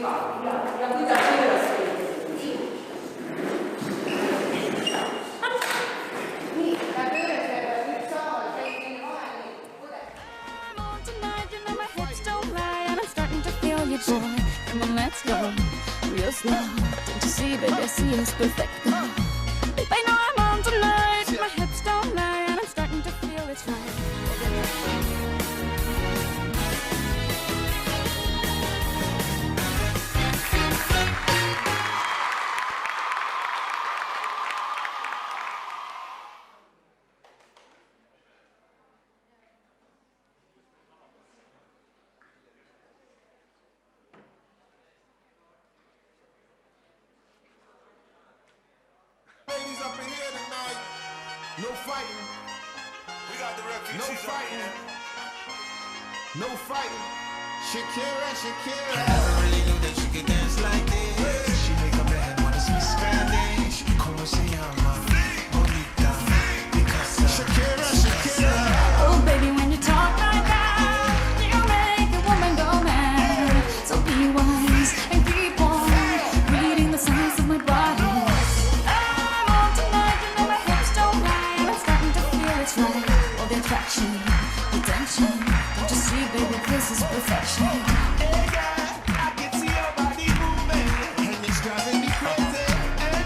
ja kuidas üles nii. Nii, ja pöördele üks saaval käib meil vahel Boy, come on, let's go. Real slow. Don't you see, baby, I see it's perfect. Babe, I know I'm on tonight. My hips don't lie, and I'm starting to feel it's right. Ladies up in here tonight. No fighting. We got the refugees. No fighting. No fighting. Shakira, I Shakira. never really knew that she could dance like this. She make a man wanna speak Spanish. Como se llama? Bonita. Picasa. Shakira, Shakira. Oh, baby, when you talk like that, you make a woman go mad. So be wise and keep on reading the signs of my body. I'm on tonight, you know my hips don't lie, and I'm starting to feel it's right. All the attraction, the tension. Don't you see, baby, this is perfection. Hey girl, I can see your body moving, and it's driving me crazy. And I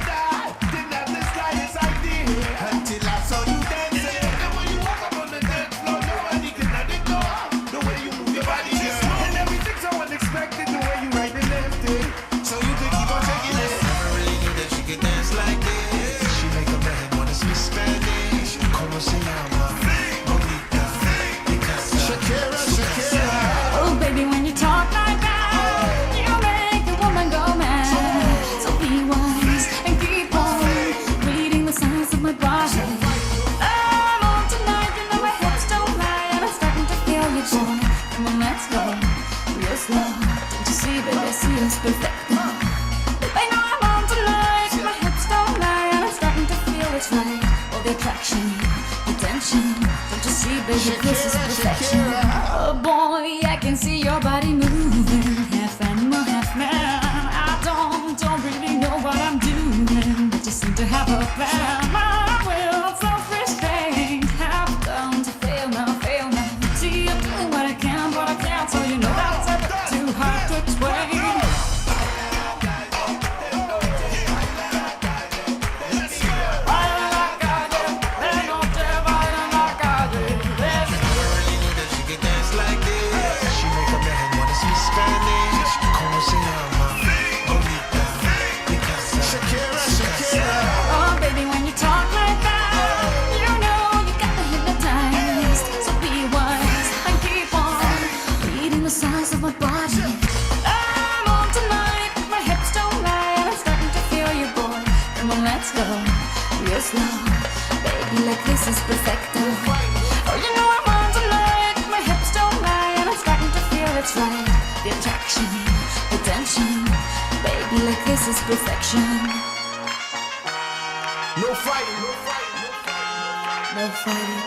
didn't have the slightest idea until I saw you dancing. And when you walk up on the dance floor, nobody can ignore the way you move your body, girl. And everything's so unexpected, the way you right and left it. So you could keep on taking it. I never really knew that she could dance like this. She make a man wanna speak Spanish. Como se llama? Bonita. Picasa. Shakira, Shakira. Oh, baby, when you talk like that, you make a woman go mad. So be wise and keep on reading the signs of my body. I'm on tonight, you know my hips don't lie, and I'm starting to feel you, boy. Come on, let's go, real slow. Don't you see, baby, I see it's perfect. Babe, I know I'm on tonight, my hips don't lie, and I'm starting to feel it's right. All the attraction, the tension. Don't you see, baby, this is perfection. Oh boy, I can see your body moving, half animal, half man. I don't really know what I'm doing, but you seem to have a plan. My will, self-restraint, have come to fail now. See, I'm doing what I can, but I can't, so you know that's a bit too hard to explain. Oh, baby, when you talk like that, you know you got me hypnotized. So be wise and keep on reading the signs of my body. I'm on tonight, my hips don't lie, and I'm starting to feel you, boy. Come on, let's go, real slow. Baby, like this is perfecto. Oh, you know I'm on tonight, my hips don't lie, and I'm starting to feel it's right. The attraction, the tension. Baby, like this is perfection. No fighting. No fighting. No fighting.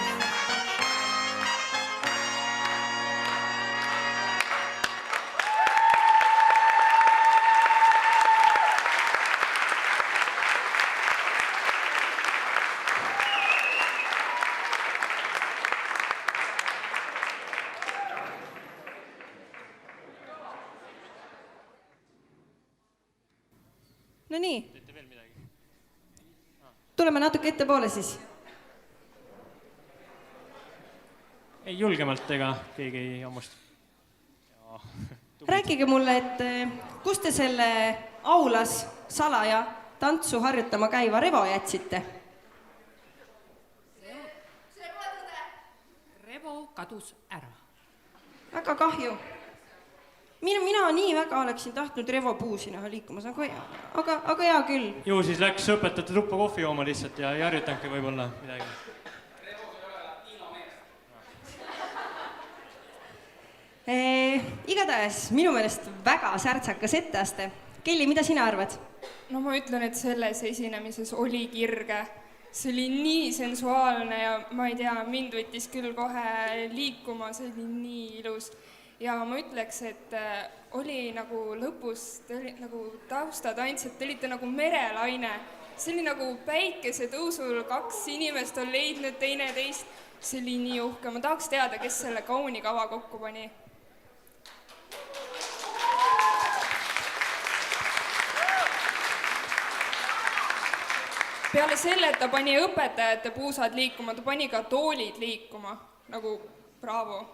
No nii. Tuleme natuke ettepoole siis. Ei julgemalt ega keegi ei hammust. Rääkige mulle, et kus te selle aulas salaja tantsu harjutama käiva Revo jätsite? Revo kadus ära. Väga kahju. Mina nii väga oleksin tahtnud Revo Puusi näha liikumas, aga hea küll. Ju siis läks õpetajate tuppa kohvi jooma lihtsalt ja ei harjutanudki võib-olla midagi. Igatahes minu meelest väga särtsakas etteaste. Kelly, mida sina arvad? No ma ütlen, et selles esinemises oli kirge. See oli nii sensuaalne ja ma ei tea, mind võttis küll kohe liikuma, see oli nii ilus. ja ma ütleks, et oli nagu lõpus, te oli nagu taustatantsijad, te olite nagu merelaine. See oli nagu päikesetõusul 2 inimest on leidnud teineteist. See oli nii uhke. Ma tahaks teada, kes selle kauni kava kokku pani. Peale selle, et ta pani õpetajate puusad liikuma, ta pani ka toolid liikuma. Nagu bravo.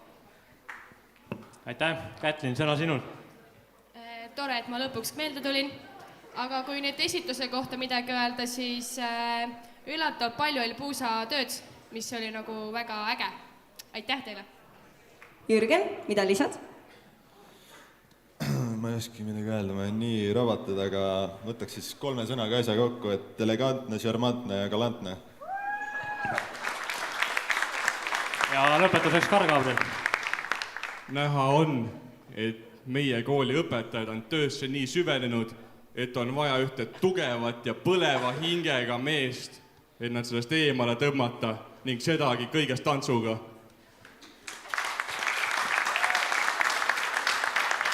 Aitäh, Kätlin, sõna sinul. Tore, et ma lõpuks meelde tulin. Aga kui nüüd esituse kohta midagi öelda, siis üllatavalt palju oli puusatööd, mis oli nagu väga äge. Aitäh teile! Jürgen, mida lisad? Ma ei oski midagi öelda, ma olen nii rabatud, aga võtaks siis 3 sõnaga asja kokku, et elegantne, šarmantne ja galantne. Ja lõpetuseks Karl-Gabriel. Näha on, et meie kooli õpetajad on töösse nii süvenenud, et on vaja ühte tugevat ja põleva hingega meest, et nad sellest eemale tõmmata ning sedagi kõigest tantsuga.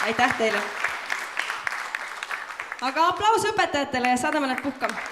Aitäh teile! Aga aplaus õpetajatele ja saadame nad puhkama.